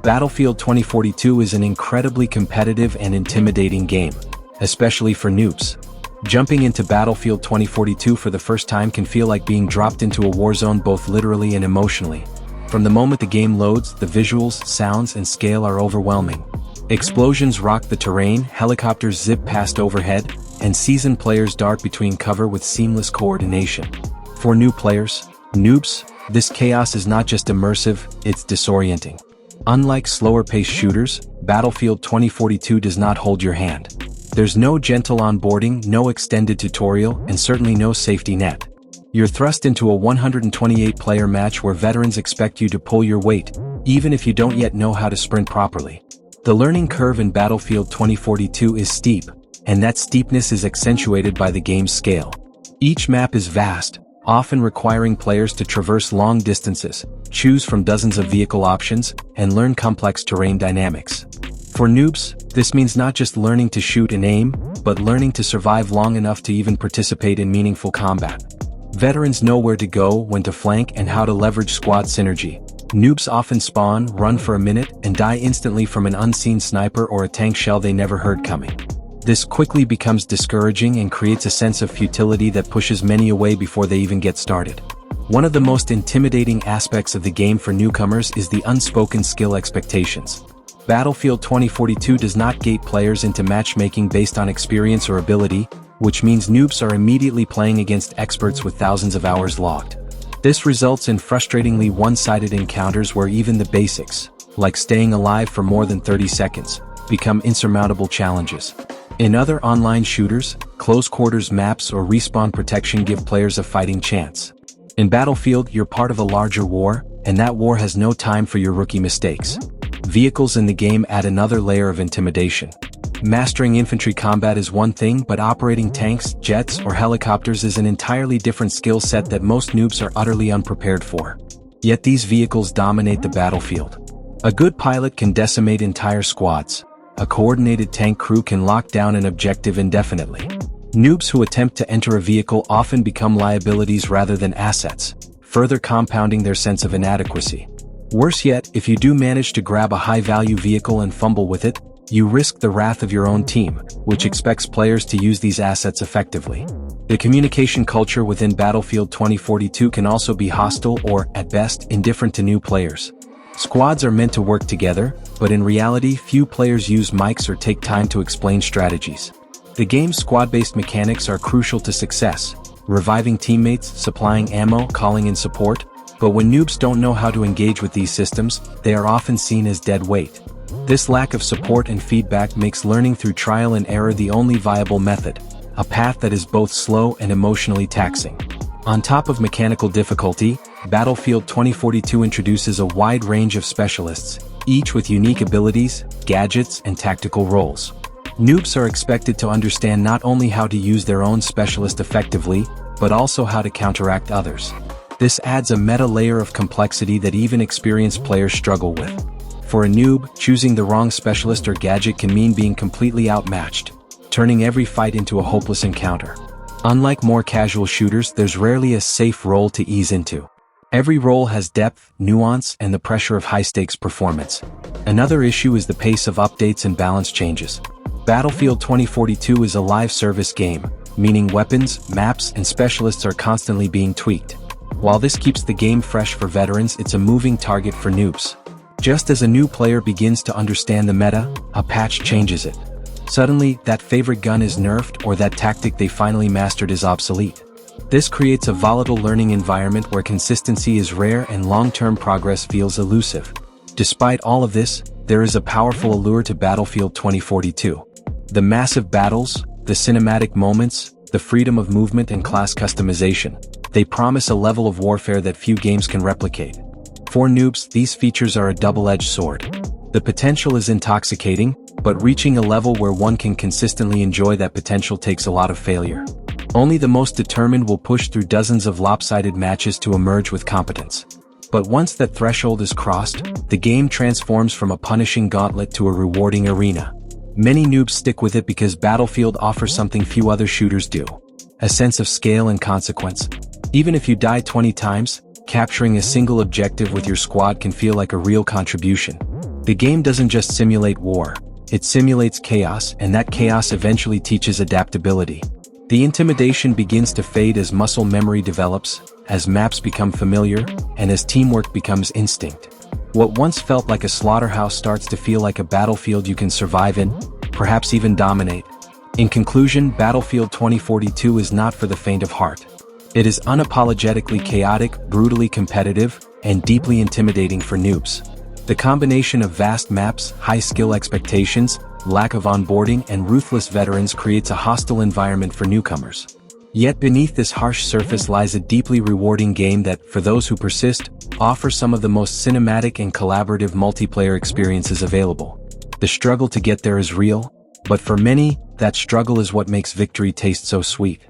Battlefield 2042 is an incredibly competitive and intimidating game, especially for noobs. Jumping into Battlefield 2042 for the first time can feel like being dropped into a war zone both literally and emotionally. From the moment the game loads, the visuals, sounds, and scale are overwhelming. Explosions rock the terrain, helicopters zip past overhead, and seasoned players dart between cover with seamless coordination. For new players, noobs, this chaos is not just immersive, it's disorienting. Unlike slower-paced shooters, Battlefield 2042 does not hold your hand. There's no gentle onboarding, no extended tutorial, and certainly no safety net. You're thrust into a 128-player match where veterans expect you to pull your weight, even if you don't yet know how to sprint properly. The learning curve in Battlefield 2042 is steep, and that steepness is accentuated by the game's scale. Each map is vast, often requiring players to traverse long distances, choose from dozens of vehicle options, and learn complex terrain dynamics. For noobs, this means not just learning to shoot and aim, but learning to survive long enough to even participate in meaningful combat. Veterans know where to go, when to flank, and how to leverage squad synergy. Noobs often spawn, run for a minute, and die instantly from an unseen sniper or a tank shell they never heard coming. This quickly becomes discouraging and creates a sense of futility that pushes many away before they even get started. One of the most intimidating aspects of the game for newcomers is the unspoken skill expectations. Battlefield 2042 does not gate players into matchmaking based on experience or ability, which means noobs are immediately playing against experts with thousands of hours logged. This results in frustratingly one-sided encounters where even the basics, like staying alive for more than 30 seconds, become insurmountable challenges. In other online shooters, close-quarters maps or respawn protection give players a fighting chance. In Battlefield, you're part of a larger war, and that war has no time for your rookie mistakes. Vehicles in the game add another layer of intimidation. Mastering infantry combat is one thing, but operating tanks, jets, or helicopters is an entirely different skill set that most noobs are utterly unprepared for. Yet these vehicles dominate the battlefield. A good pilot can decimate entire squads. A coordinated tank crew can lock down an objective indefinitely. Noobs who attempt to enter a vehicle often become liabilities rather than assets, further compounding their sense of inadequacy. Worse yet, if you do manage to grab a high-value vehicle and fumble with it, you risk the wrath of your own team, which expects players to use these assets effectively. The communication culture within Battlefield 2042 can also be hostile or, at best, indifferent to new players. Squads are meant to work together, but in reality, few players use mics or take time to explain strategies. The game's squad-based mechanics are crucial to success, reviving teammates, supplying ammo, calling in support, but when noobs don't know how to engage with these systems, they are often seen as dead weight. This lack of support and feedback makes learning through trial and error the only viable method, a path that is both slow and emotionally taxing. On top of mechanical difficulty, Battlefield 2042 introduces a wide range of specialists, each with unique abilities, gadgets, and tactical roles. Noobs are expected to understand not only how to use their own specialist effectively, but also how to counteract others. This adds a meta layer of complexity that even experienced players struggle with. For a noob, choosing the wrong specialist or gadget can mean being completely outmatched, turning every fight into a hopeless encounter. Unlike more casual shooters, there's rarely a safe role to ease into. Every role has depth, nuance, and the pressure of high-stakes performance. Another issue is the pace of updates and balance changes. Battlefield 2042 is a live service game, meaning weapons, maps, and specialists are constantly being tweaked. While this keeps the game fresh for veterans, it's a moving target for noobs. Just as a new player begins to understand the meta, a patch changes it. Suddenly, that favorite gun is nerfed or that tactic they finally mastered is obsolete. This creates a volatile learning environment where consistency is rare and long-term progress feels elusive. Despite all of this, there is a powerful allure to Battlefield 2042. The massive battles, the cinematic moments, the freedom of movement and class customization, they promise a level of warfare that few games can replicate. For noobs, these features are a double-edged sword. The potential is intoxicating, but reaching a level where one can consistently enjoy that potential takes a lot of failure. Only the most determined will push through dozens of lopsided matches to emerge with competence. But once that threshold is crossed, the game transforms from a punishing gauntlet to a rewarding arena. Many noobs stick with it because Battlefield offers something few other shooters do: a sense of scale and consequence. Even if you die 20 times, capturing a single objective with your squad can feel like a real contribution. The game doesn't just simulate war, it simulates chaos, and that chaos eventually teaches adaptability. The intimidation begins to fade as muscle memory develops, as maps become familiar, and as teamwork becomes instinct. What once felt like a slaughterhouse starts to feel like a battlefield you can survive in, perhaps even dominate. In conclusion, Battlefield 2042 is not for the faint of heart. It is unapologetically chaotic, brutally competitive, and deeply intimidating for noobs. The combination of vast maps, high skill expectations, lack of onboarding, and ruthless veterans creates a hostile environment for newcomers. Yet beneath this harsh surface lies a deeply rewarding game that, for those who persist, offers some of the most cinematic and collaborative multiplayer experiences available. The struggle to get there is real, but for many, that struggle is what makes victory taste so sweet.